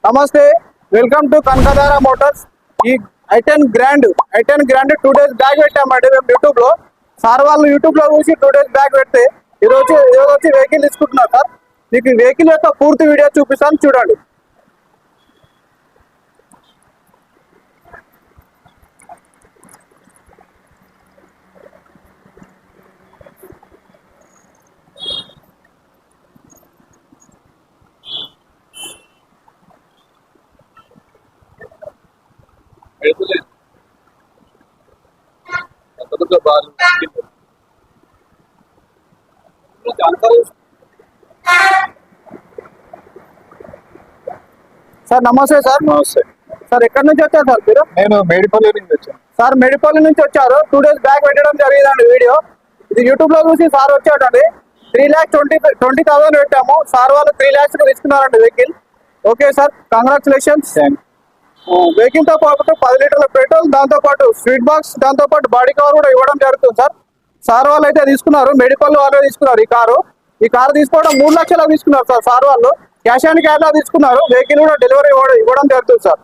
నమస్తే, welcome to Kanakadhara Motors. ఈ I10 grand 2 days back పెట్టామండి మేము యూట్యూబ్ లో. సార్ వాళ్ళు యూట్యూబ్ లో చూసి 2 days బ్యాక్ పెడితే ఈరోజు వచ్చి వెహికల్ తీసుకుంటున్నారు సార్. మీకు వెహికల్ యొక్క పూర్తి వీడియో చూపిస్తాను, చూడండి. సార్ నమస్తే సార్. నమస్తే సార్ ఎక్కడి నుంచి వచ్చారు సార్ మీరు? నేను మేడిపల్లి నుంచి వచ్చాను సార్. మేడిపల్లి నుంచి వచ్చారు. 2 days బ్యాక్ పెట్టడం జరిగిందండి వీడియో. ఇది యూట్యూబ్ లో చూసి సార్ వచ్చాడండి. 3,20,000 పెట్టాము. సార్ వాళ్ళు 3 lakhs తీసుకున్నారండి vehicle. Okay sir, congratulations. Vehicle తో పాటు 10 లీటర్ల పెట్రోల్, దాంతో పాటు స్వీట్ బాక్స్, దాంతో పాటు బాడీ కవర్ కూడా ఇవ్వడం జరుగుతుంది సార్. సార్ వాళ్ళు అయితే తీసుకున్నారు, మెడికల్ వాళ్ళే తీసుకున్నారు. ఈ కారు తీసుకోవడం 3 లక్షలు తీసుకున్నారు సార్. సార్ వాళ్ళు క్యాష్ అండ్ క్యాష్ లో తీసుకున్నారు. వెహికల్ కూడా డెలివరీ ఇవ్వడం జరుగుతుంది సార్.